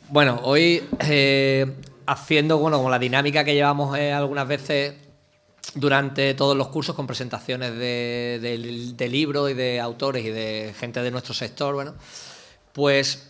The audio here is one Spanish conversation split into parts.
Bueno, hoy haciendo, bueno, como la dinámica que llevamos algunas veces durante todos los cursos con presentaciones de libros y de autores y de gente de nuestro sector, bueno, pues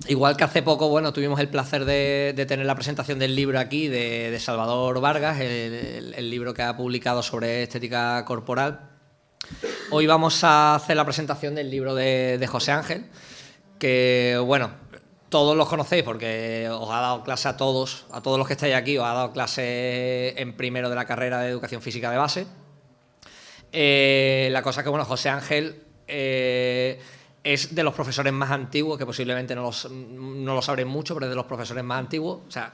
igual que hace poco, bueno, tuvimos el placer de tener la presentación del libro aquí de Salvador Vargas, el libro que ha publicado sobre estética corporal. Hoy vamos a hacer la presentación del libro de José Ángel, que, bueno, todos los conocéis porque os ha dado clase a todos los que estáis aquí, os ha dado clase en primero de la carrera de Educación Física de base. La cosa es que, bueno, José Ángel es de los profesores más antiguos, que posiblemente no lo sabréis mucho, pero es de los profesores más antiguos. O sea,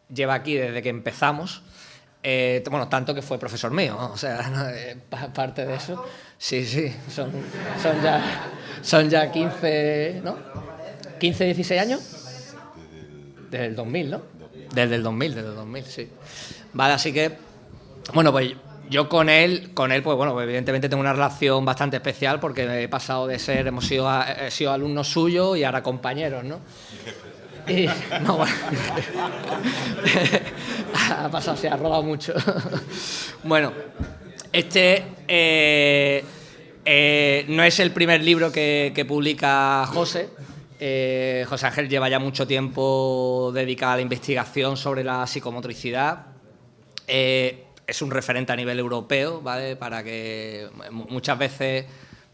lleva aquí desde que empezamos. Bueno, tanto que fue profesor mío, ¿no? O sea, ¿no? Parte de eso. Sí, sí, son ya 15, ¿no? 15, 16 años. Desde el 2000, ¿no? Desde el 2000, sí. Vale, así que, bueno, pues yo con él, pues bueno, pues evidentemente tengo una relación bastante especial porque he pasado de he sido alumno suyo y ahora compañeros, ¿no? Y, no, bueno, ha pasado, se ha rodado mucho. Bueno, no es el primer libro que publica José. José Ángel lleva ya mucho tiempo dedicado a la investigación sobre la psicomotricidad. Es un referente a nivel europeo, ¿vale? Para que muchas veces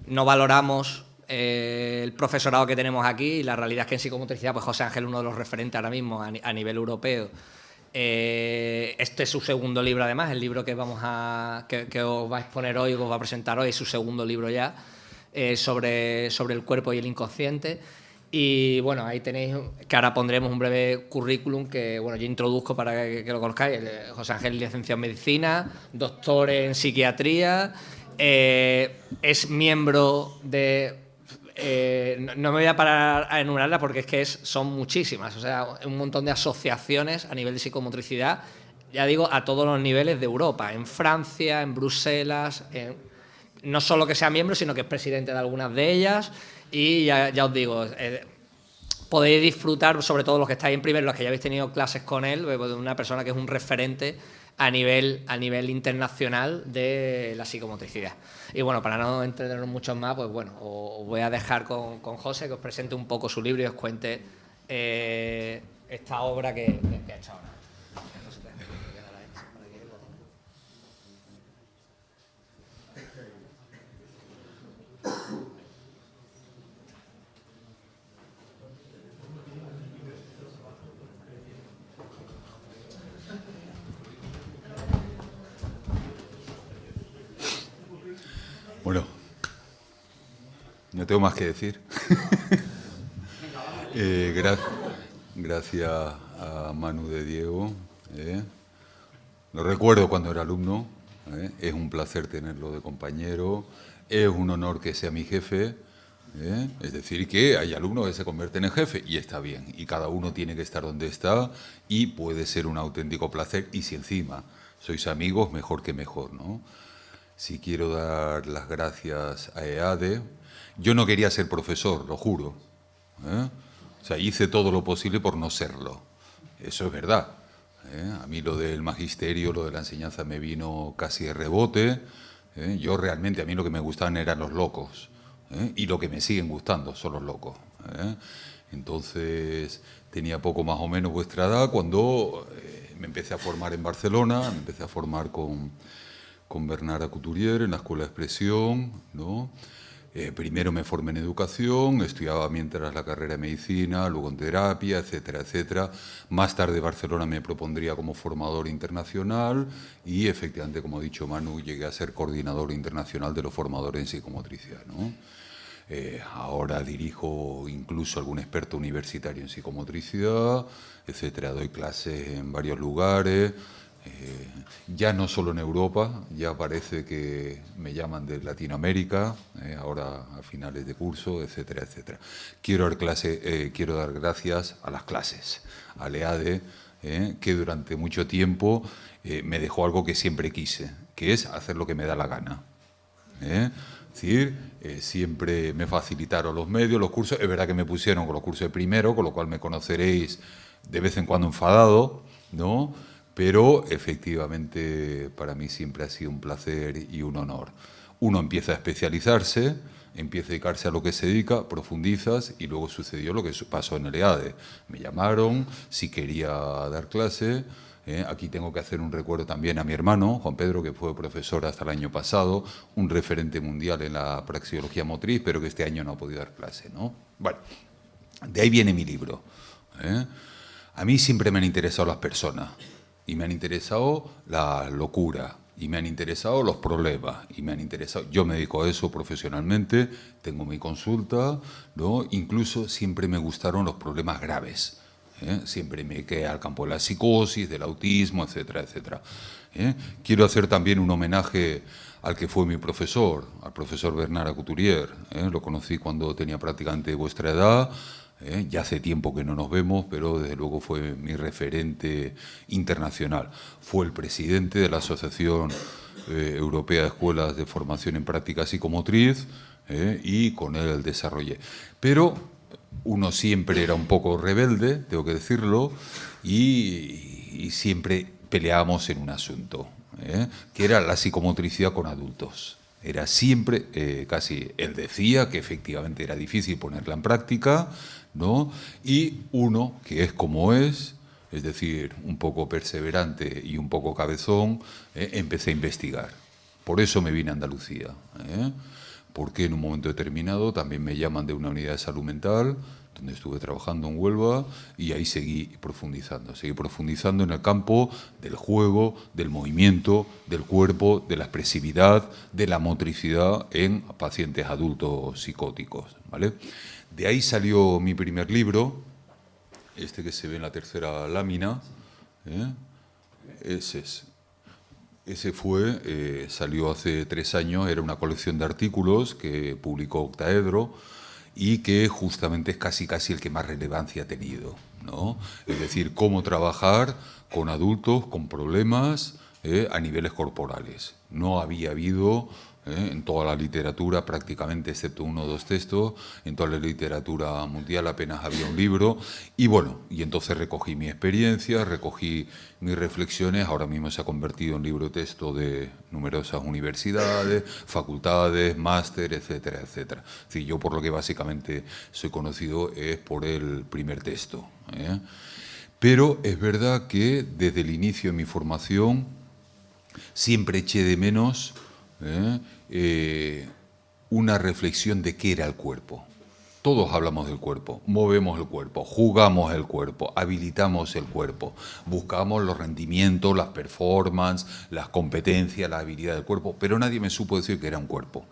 no valoramos el profesorado que tenemos aquí, y la realidad es que en psicomotricidad, pues José Ángel es uno de los referentes ahora mismo a nivel europeo. Este es su segundo libro, además, el libro que que os va a exponer hoy, que os va a presentar hoy, es su segundo libro ya, sobre el cuerpo y el inconsciente. Y bueno, ahí tenéis, que ahora pondremos un breve currículum que, bueno, yo introduzco para que lo conozcáis. José Ángel, licenciado en medicina, doctor en psiquiatría, es miembro de... no me voy a parar a enumerarla porque es que son muchísimas, o sea, un montón de asociaciones a nivel de psicomotricidad, ya digo, a todos los niveles de Europa, en Francia, en Bruselas, no solo que sea miembro, sino que es presidente de algunas de ellas. Y ya os digo, podéis disfrutar, sobre todo los que estáis en primero, los que ya habéis tenido clases con él, de una persona que es un referente a nivel internacional de la psicomotricidad. Y bueno, para no entretenernos mucho más, pues bueno, os voy a dejar con José, que os presente un poco su libro y os cuente esta obra que ha hecho ahora. Bueno, no tengo más que decir. Gracias a Manu de Diego. Lo recuerdo cuando era alumno. Es un placer tenerlo de compañero. Es un honor que sea mi jefe. Es decir, que hay alumnos que se convierten en jefe y está bien. Y cada uno tiene que estar donde está y puede ser un auténtico placer. Y si encima sois amigos, mejor que mejor, ¿no? Sí quiero dar las gracias a EADE. Yo no quería ser profesor, lo juro. O sea, hice todo lo posible por no serlo. Eso es verdad. A mí lo del magisterio, lo de la enseñanza me vino casi de rebote. Yo realmente, a mí lo que me gustaban eran los locos. Y lo que me siguen gustando son los locos. Entonces, tenía poco más o menos vuestra edad cuando me empecé a formar en Barcelona, me empecé a formar con Bernarda Couturier en la Escuela de Expresión, ¿no? Primero me formé en educación, estudiaba mientras la carrera de medicina, luego en terapia, etcétera, etcétera. Más tarde Barcelona me propondría como formador internacional y efectivamente, como ha dicho Manu, llegué a ser coordinador internacional de los formadores en psicomotricidad, ¿no? Ahora dirijo incluso algún experto universitario en psicomotricidad, etcétera. Doy clases en varios lugares. Ya no solo en Europa, ya parece que me llaman de Latinoamérica, ahora a finales de curso, etcétera, etcétera. Quiero dar gracias a las clases, al EADE, que durante mucho tiempo me dejó algo que siempre quise, que es hacer lo que me da la gana. Es decir, siempre me facilitaron los medios, los cursos. Es verdad que me pusieron con los cursos de primero, con lo cual me conoceréis de vez en cuando enfadado, ¿no? Pero efectivamente para mí siempre ha sido un placer y un honor. Uno empieza a especializarse, empieza a dedicarse a lo que se dedica, profundizas y luego sucedió lo que pasó en el EADE. Me llamaron, si quería dar clase. Aquí tengo que hacer un recuerdo también a mi hermano, Juan Pedro, que fue profesor hasta el año pasado, un referente mundial en la praxeología motriz, pero que este año no ha podido dar clase, ¿no? Bueno, de ahí viene mi libro. A mí siempre me han interesado las personas y me han interesado la locura y me han interesado los problemas y me han interesado. Yo me dedico a eso profesionalmente, tengo mi consulta, ¿no? Incluso siempre me gustaron los problemas graves. Siempre me quedé al campo de la psicosis, del autismo, etcétera, etcétera. Quiero hacer también un homenaje al que fue mi profesor, al profesor Bernard Couturier. Lo conocí cuando tenía prácticamente vuestra edad. Ya hace tiempo que no nos vemos, pero desde luego fue mi referente internacional. Fue el presidente de la Asociación Europea de Escuelas de Formación en Práctica Psicomotriz y con él desarrollé. Pero uno siempre era un poco rebelde, tengo que decirlo, y siempre peleábamos en un asunto, que era la psicomotricidad con adultos. Era siempre, casi, él decía que efectivamente era difícil ponerla en práctica, ¿no? Y uno, que es como es decir, un poco perseverante y un poco cabezón, empecé a investigar. Por eso me vine a Andalucía, porque en un momento determinado también me llaman de una unidad de salud mental, donde estuve trabajando en Huelva, y ahí seguí profundizando en el campo del juego, del movimiento, del cuerpo, de la expresividad, de la motricidad en pacientes adultos psicóticos, ¿vale? De ahí salió mi primer libro, este que se ve en la tercera lámina, ese es. Ese salió hace 3 años, era una colección de artículos que publicó Octaedro y que justamente es casi el que más relevancia ha tenido, ¿no? Es decir, cómo trabajar con adultos con problemas a niveles corporales. No había habido en toda la literatura, prácticamente, excepto 1 o 2 textos, en toda la literatura mundial apenas había un libro, y bueno, y entonces recogí mi experiencia, recogí mis reflexiones, ahora mismo se ha convertido en libro texto de numerosas universidades, facultades, máster, etcétera, etcétera. Es decir, yo por lo que básicamente soy conocido es por el primer texto. Pero es verdad que desde el inicio de mi formación siempre eché de menos una reflexión de qué era el cuerpo. Todos hablamos del cuerpo, movemos el cuerpo, jugamos el cuerpo, habilitamos el cuerpo, buscamos los rendimientos, las performances, las competencias, la habilidad del cuerpo, pero nadie me supo decir que era un cuerpo.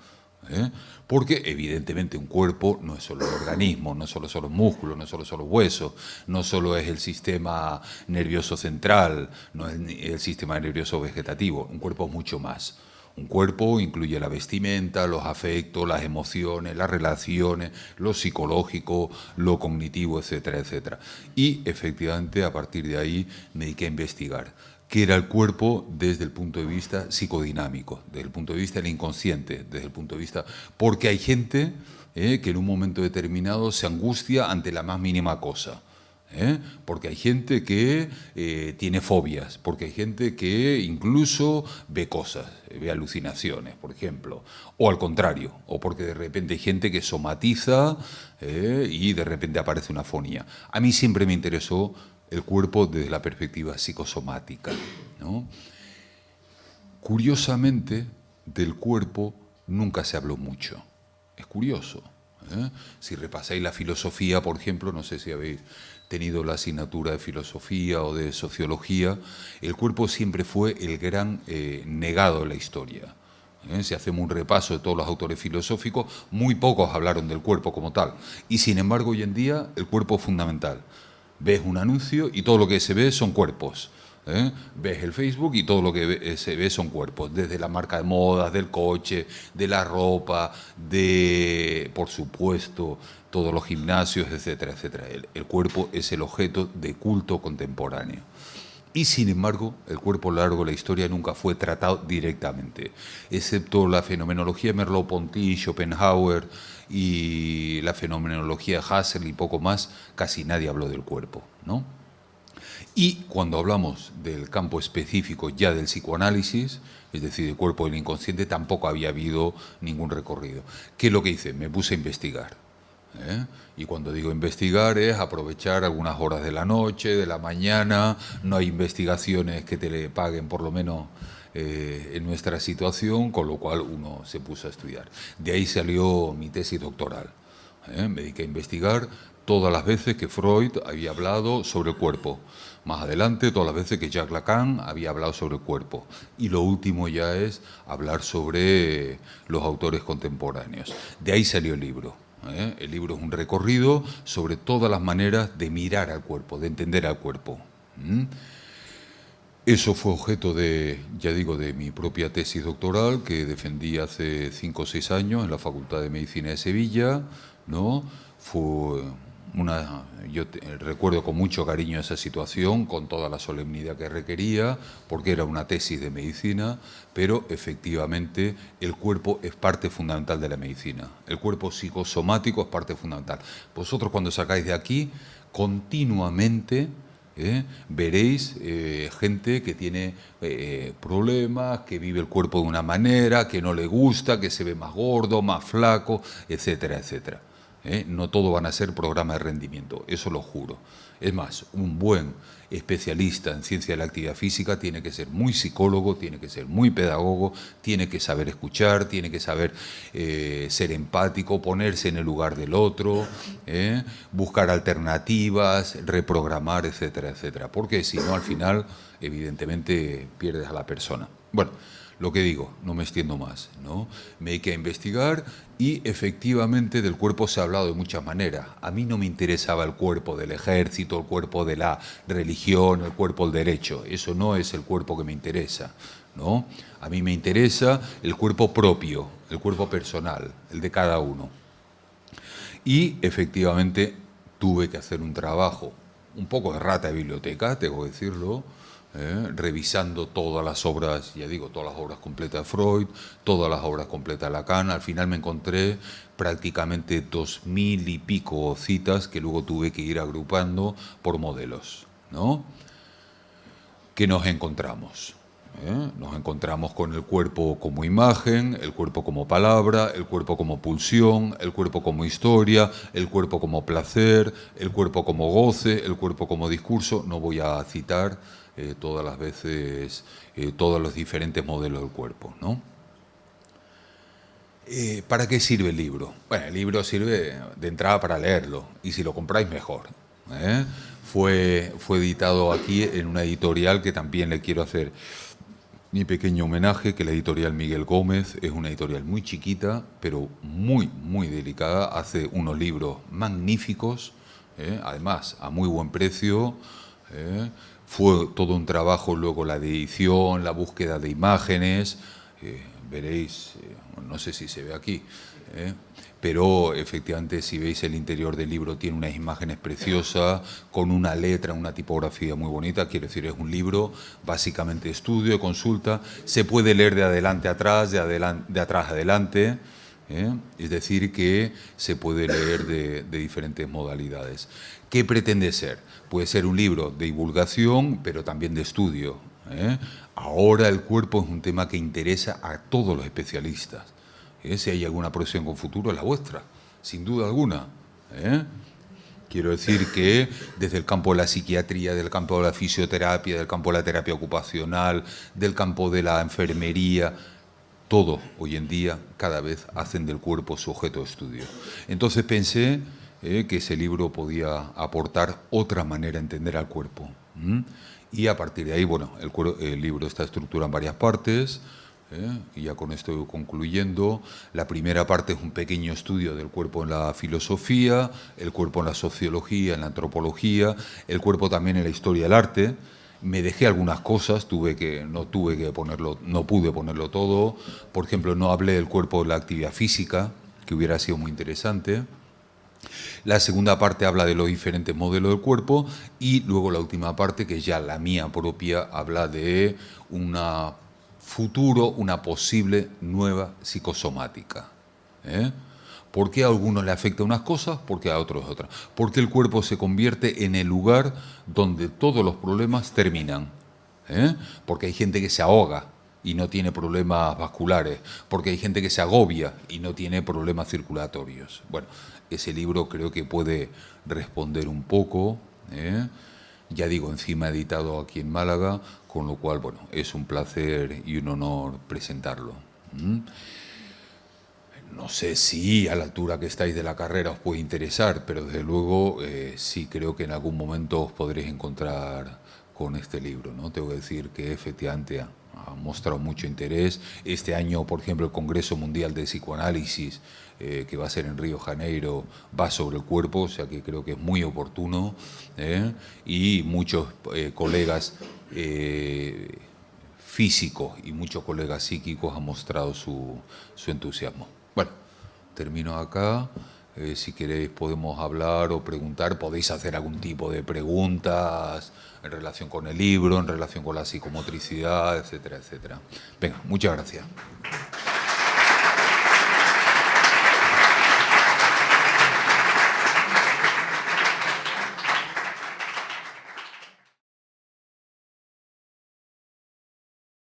Porque evidentemente un cuerpo no es solo el organismo, no solo son los músculos, no solo son los huesos, no solo es el sistema nervioso central, no es el sistema nervioso vegetativo, un cuerpo es mucho más. Un cuerpo incluye la vestimenta, los afectos, las emociones, las relaciones, lo psicológico, lo cognitivo, etcétera, etcétera. Y efectivamente a partir de ahí me dediqué a investigar qué era el cuerpo desde el punto de vista psicodinámico, desde el punto de vista del inconsciente, desde el punto de vista... Porque hay gente que en un momento determinado se angustia ante la más mínima cosa. Porque hay gente que tiene fobias, porque hay gente que incluso ve cosas, ve alucinaciones, por ejemplo, o al contrario, o porque de repente hay gente que somatiza y de repente aparece una afonía. A mí siempre me interesó el cuerpo desde la perspectiva psicosomática, ¿no? Curiosamente, del cuerpo nunca se habló mucho. Es curioso. Si repasáis la filosofía, por ejemplo, no sé si habéis tenido la asignatura de filosofía o de sociología, el cuerpo siempre fue el gran negado de la historia. Si hacemos un repaso de todos los autores filosóficos, muy pocos hablaron del cuerpo como tal. Y sin embargo, hoy en día, el cuerpo es fundamental. Ves un anuncio y todo lo que se ve son cuerpos. Ves el Facebook y todo lo que se ve son cuerpos, desde la marca de modas, del coche, de la ropa, de, por supuesto, todos los gimnasios, etcétera, etcétera. El cuerpo es el objeto de culto contemporáneo. Y sin embargo, el cuerpo a lo largo de la historia nunca fue tratado directamente, excepto la fenomenología de Merleau-Ponty, Schopenhauer y la fenomenología de Husserl y poco más, casi nadie habló del cuerpo, ¿no? Y cuando hablamos del campo específico ya del psicoanálisis, es decir, el cuerpo del inconsciente, tampoco había habido ningún recorrido. ¿Qué es lo que hice? Me puse a investigar. Y cuando digo investigar es aprovechar algunas horas de la noche, de la mañana, no hay investigaciones que te le paguen por lo menos en nuestra situación, con lo cual uno se puso a estudiar. De ahí salió mi tesis doctoral. Me dediqué a investigar todas las veces que Freud había hablado sobre el cuerpo. Más adelante, todas las veces que Jacques Lacan había hablado sobre el cuerpo. Y lo último ya es hablar sobre los autores contemporáneos. De ahí salió el libro. El libro es un recorrido sobre todas las maneras de mirar al cuerpo, de entender al cuerpo. Eso fue objeto de, ya digo, de mi propia tesis doctoral que defendí hace 5 o 6 años en la Facultad de Medicina de Sevilla, ¿no? Yo recuerdo con mucho cariño esa situación, con toda la solemnidad que requería, porque era una tesis de medicina, pero efectivamente el cuerpo es parte fundamental de la medicina. El cuerpo psicosomático es parte fundamental. Vosotros cuando sacáis de aquí, continuamente veréis gente que tiene problemas, que vive el cuerpo de una manera, que no le gusta, que se ve más gordo, más flaco, etcétera, etcétera. No todo van a ser programas de rendimiento, eso lo juro. Es más, un buen especialista en ciencia de la actividad física tiene que ser muy psicólogo, tiene que ser muy pedagogo, tiene que saber escuchar, tiene que saber ser empático, ponerse en el lugar del otro, buscar alternativas, reprogramar, etcétera, etcétera. Porque si no, al final, evidentemente, pierdes a la persona. Bueno, lo que digo, no me extiendo más, ¿no? Me hay que investigar y efectivamente del cuerpo se ha hablado de muchas maneras. A mí no me interesaba el cuerpo del ejército, el cuerpo de la religión, el cuerpo del derecho. Eso no es el cuerpo que me interesa, ¿no? A mí me interesa el cuerpo propio, el cuerpo personal, el de cada uno. Y efectivamente tuve que hacer un trabajo, un poco de rata de biblioteca, tengo que decirlo, revisando todas las obras, ya digo, todas las obras completas de Freud, todas las obras completas de Lacan. Al final me encontré prácticamente 2000 y pico citas que luego tuve que ir agrupando por modelos, ¿no? ¿Qué nos encontramos? Nos encontramos con el cuerpo como imagen, el cuerpo como palabra, el cuerpo como pulsión, el cuerpo como historia, el cuerpo como placer, el cuerpo como goce, el cuerpo como discurso. No voy a citar todas las veces todos los diferentes modelos del cuerpo, ¿no? ¿Para qué sirve el libro? Bueno, el libro sirve de entrada para leerlo, y si lo compráis mejor. Fue editado aquí en una editorial que también le quiero hacer mi pequeño homenaje, que la editorial Miguel Gómez es una editorial muy chiquita, pero muy, muy delicada. Hace unos libros magníficos, además a muy buen precio. Fue todo un trabajo luego la de edición, la búsqueda de imágenes. Veréis, no sé si se ve aquí, pero efectivamente si veis el interior del libro tiene unas imágenes preciosas, con una letra, una tipografía muy bonita. Quiero decir, es un libro básicamente de estudio, de consulta. Se puede leer de adelante a atrás, de atrás a adelante. Es decir, que se puede leer de diferentes modalidades. ¿Qué pretende ser? Puede ser un libro de divulgación, pero también de estudio. Ahora el cuerpo es un tema que interesa a todos los especialistas. Si hay alguna profesión con futuro, es la vuestra, sin duda alguna. Quiero decir que desde el campo de la psiquiatría, del campo de la fisioterapia, del campo de la terapia ocupacional, del campo de la enfermería, todo hoy en día cada vez hacen del cuerpo su objeto de estudio. Entonces pensé que ese libro podía aportar otra manera de entender al cuerpo. Y a partir de ahí, bueno, el libro está estructurado en varias partes, y ya con esto voy concluyendo. La primera parte es un pequeño estudio del cuerpo en la filosofía, el cuerpo en la sociología, en la antropología, el cuerpo también en la historia del arte. Me dejé algunas cosas, no pude ponerlo todo. Por ejemplo, no hablé del cuerpo de la actividad física, que hubiera sido muy interesante. La segunda parte habla de los diferentes modelos del cuerpo y luego la última parte, que es ya la mía propia, habla de una posible nueva psicosomática. ¿Por qué a algunos le afecta unas cosas? ¿Por qué a otros otras? Porque el cuerpo se convierte en el lugar donde todos los problemas terminan. Porque hay gente que se ahoga y no tiene problemas vasculares, porque hay gente que se agobia y no tiene problemas circulatorios. Bueno, ese libro creo que puede responder un poco. Ya digo, encima editado aquí en Málaga, con lo cual, bueno, es un placer y un honor presentarlo. No sé si a la altura que estáis de la carrera os puede interesar, pero desde luego sí creo que en algún momento os podréis encontrar con este libro, ¿no? Tengo que decir que efectivamente ha mostrado mucho interés. Este año, por ejemplo, el Congreso Mundial de Psicoanálisis, que va a ser en Río de Janeiro, va sobre el cuerpo, o sea que creo que es muy oportuno, y muchos colegas físicos y muchos colegas psíquicos han mostrado su entusiasmo. Bueno, termino acá. Si queréis podemos hablar o preguntar, podéis hacer algún tipo de preguntas en relación con el libro, en relación con la psicomotricidad, etcétera, etcétera. Venga, muchas gracias.